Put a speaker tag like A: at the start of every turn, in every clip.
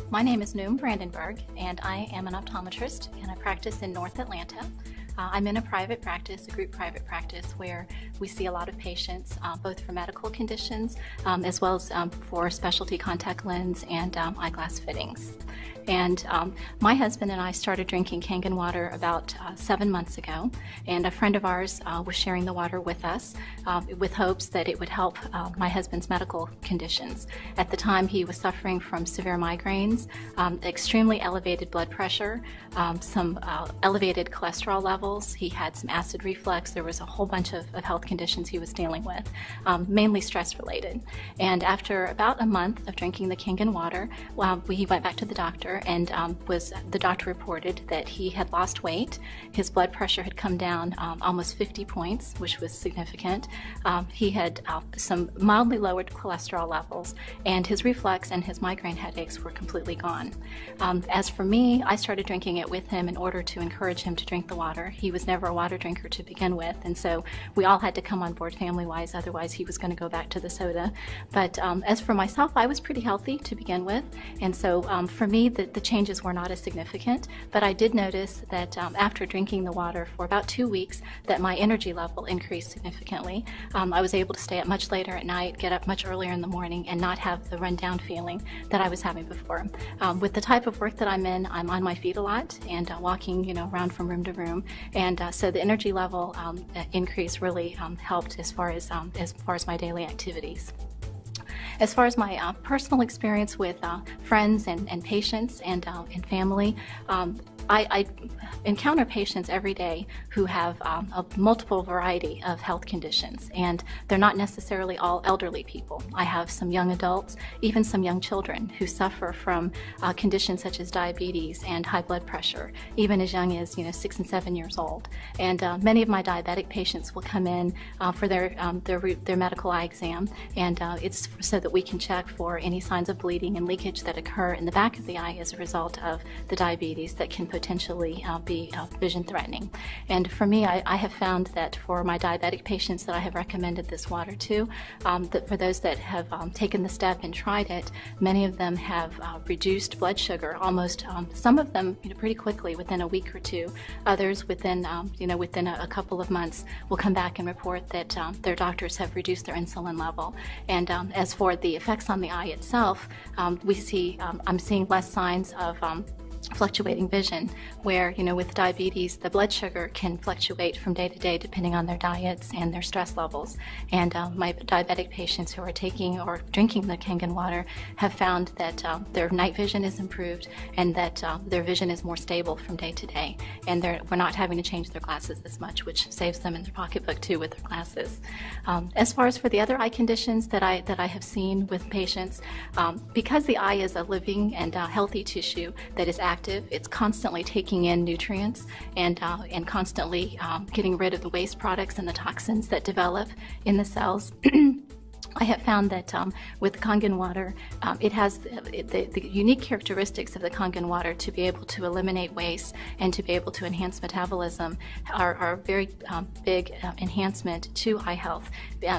A: My name is Noom Brandenburg, and I am an optometrist, and I practice in North Atlanta. I'm in a private practice, a group private practice, where we see a lot of patients, both for medical conditions as well as for specialty contact lens and eyeglass fittings. And my husband and I started drinking Kangen water about 7 months ago, and a friend of ours was sharing the water with us with hopes that it would help my husband's medical conditions. At the time, he was suffering from severe migraines, extremely elevated blood pressure, some elevated cholesterol levels. He had some acid reflux. There was a whole bunch of health conditions he was dealing with, mainly stress related. And after about a month of drinking the Kangen water, he went back to the doctor, and the doctor reported that he had lost weight. His blood pressure had come down almost 50 points, which was significant. He had some mildly lowered cholesterol levels, and his reflux and his migraine headaches were completely gone. As for me, I started drinking it with him in order to encourage him to drink the water. He was never a water drinker to begin with, and so we all had to come on board family-wise, otherwise he was going to go back to the soda. But as for myself, I was pretty healthy to begin with, and so for me, the changes were not as significant, but I did notice that after drinking the water for about 2 weeks, that my energy level increased significantly. I was able to stay up much later at night, get up much earlier in the morning, and not have the run-down feeling that I was having before. With the type of work that I'm in, I'm on my feet a lot and walking, around from room to room, and so the energy level increase really helped as far as my daily activities. As far as my personal experience with friends and patients and family, I encounter patients every day who have a multiple variety of health conditions, and they're not necessarily all elderly people. I have some young adults, even some young children who suffer from conditions such as diabetes and high blood pressure, even as young as 6 and 7 years old. And many of my diabetic patients will come in for their medical eye exam, and it's so that we can check for any signs of bleeding and leakage that occur in the back of the eye as a result of the diabetes that can potentially be vision threatening. And for me, I have found that for my diabetic patients that I have recommended this water to, that for those that have taken the step and tried it, many of them have reduced blood sugar, almost some of them pretty quickly within a week or two. Others within within a couple of months will come back and report that their doctors have reduced their insulin level. And as for the effects on the eye itself, I'm seeing less signs of fluctuating vision, where with diabetes, the blood sugar can fluctuate from day to day depending on their diets and their stress levels. And my diabetic patients who are taking or drinking the Kangen water have found that their night vision is improved, and that their vision is more stable from day to day, and we're not having to change their glasses as much, which saves them in their pocketbook too with their glasses. As far as for the other eye conditions that I have seen with patients, because the eye is a living and healthy tissue that is active, it's constantly taking in nutrients and constantly getting rid of the waste products and the toxins that develop in the cells. I have found that with Kangen water, it has the unique characteristics of the Kangen water to be able to eliminate waste and to be able to enhance metabolism are a very big enhancement to eye health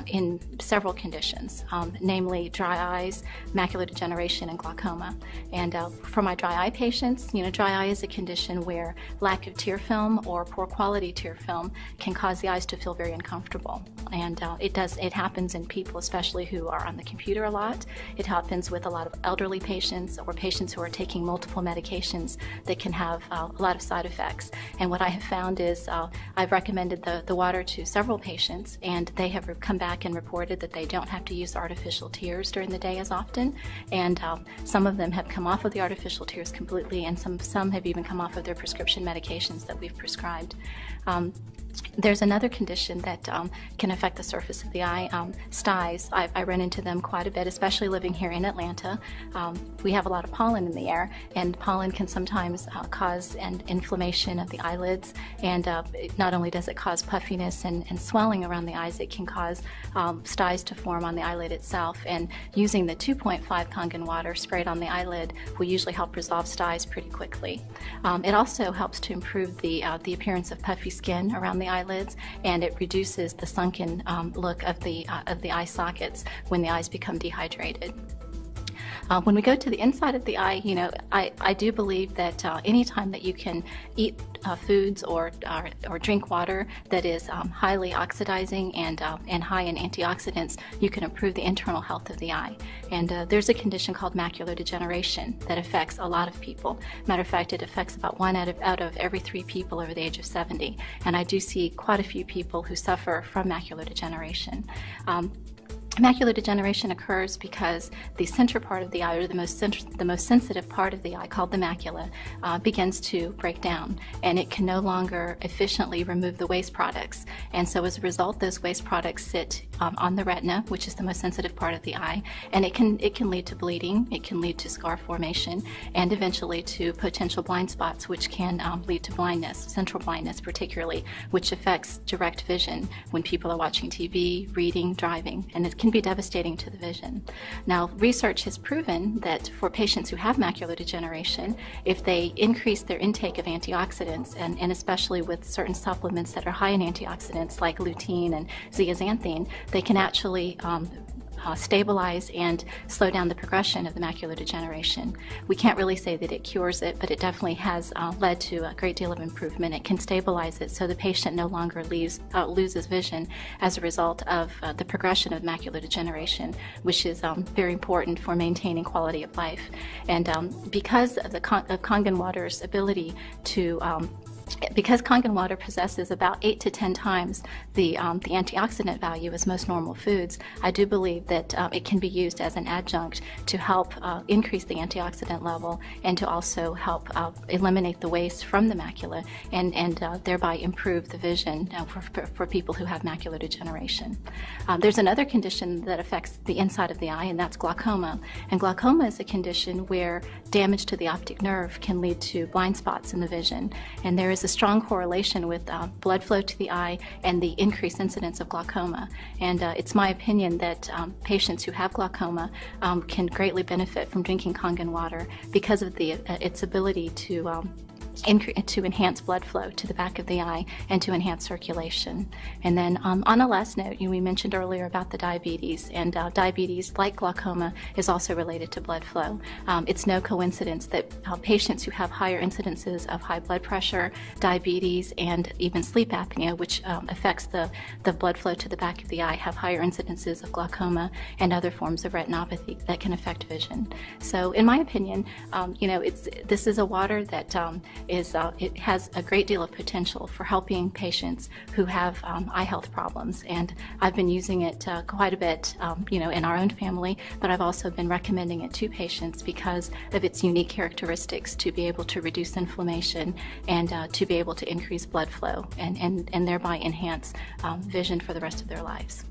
A: in several conditions, namely dry eyes, macular degeneration, and glaucoma. And for my dry eye patients, dry eye is a condition where lack of tear film or poor quality tear film can cause the eyes to feel very uncomfortable. And it happens in people, especially who are on the computer a lot. It happens with a lot of elderly patients or patients who are taking multiple medications that can have a lot of side effects. And what I have found is I've recommended the water to several patients, and they have come back and reported that they don't have to use artificial tears during the day as often. And some of them have come off of the artificial tears completely, and some have even come off of their prescription medications that we've prescribed. There's another condition that can affect the surface of the eye, styes. I run into them quite a bit, especially living here in Atlanta. We have a lot of pollen in the air, and pollen can sometimes cause an inflammation of the eyelids, and not only does it cause puffiness and swelling around the eyes, it can cause styes to form on the eyelid itself. And using the 2.5 Kangen water sprayed on the eyelid will usually help resolve styes pretty quickly. It also helps to improve the appearance of puffy skin around the eyelids, and it reduces the sunken look of the eye sockets when the eyes become dehydrated. When we go to the inside of the eye, I do believe that anytime that you can eat foods or drink water that is highly oxidizing and high in antioxidants, you can improve the internal health of the eye. And there's a condition called macular degeneration that affects a lot of people. Matter of fact, it affects about 1 out of every 3 people over the age of 70. And I do see quite a few people who suffer from macular degeneration. Macular degeneration occurs because the center part of the eye, or the most sensitive part of the eye, called the macula, begins to break down, and it can no longer efficiently remove the waste products. And so as a result, those waste products sit on the retina, which is the most sensitive part of the eye, and it can lead to bleeding, it can lead to scar formation, and eventually to potential blind spots, which can lead to blindness, central blindness particularly, which affects direct vision when people are watching TV, reading, driving, and it can be devastating to the vision. Now, research has proven that for patients who have macular degeneration, if they increase their intake of antioxidants, and especially with certain supplements that are high in antioxidants like lutein and zeaxanthin, they can actually stabilize and slow down the progression of the macular degeneration. We can't really say that it cures it, but it definitely has led to a great deal of improvement. It can stabilize it so the patient no longer loses vision as a result of the progression of macular degeneration, which is very important for maintaining quality of life. And because of Kangen water's ability to because Kangen water possesses about 8 to 10 times the antioxidant value as most normal foods, I do believe that it can be used as an adjunct to help increase the antioxidant level and to also help eliminate the waste from the macula and thereby improve the vision for people who have macular degeneration. There's another condition that affects the inside of the eye, and that's glaucoma. And glaucoma is a condition where damage to the optic nerve can lead to blind spots in the vision. And there is a strong correlation with blood flow to the eye and the increased incidence of glaucoma. And it's my opinion that patients who have glaucoma can greatly benefit from drinking Kangen water because of its ability to enhance blood flow to the back of the eye and to enhance circulation. And then on a last note, we mentioned earlier about the diabetes, and diabetes, like glaucoma, is also related to blood flow. It's no coincidence that patients who have higher incidences of high blood pressure, diabetes, and even sleep apnea, which affects the blood flow to the back of the eye, have higher incidences of glaucoma and other forms of retinopathy that can affect vision. So in my opinion, this is a water that it has a great deal of potential for helping patients who have eye health problems, and I've been using it quite a bit in our own family, but I've also been recommending it to patients because of its unique characteristics to be able to reduce inflammation and to be able to increase blood flow and thereby enhance vision for the rest of their lives.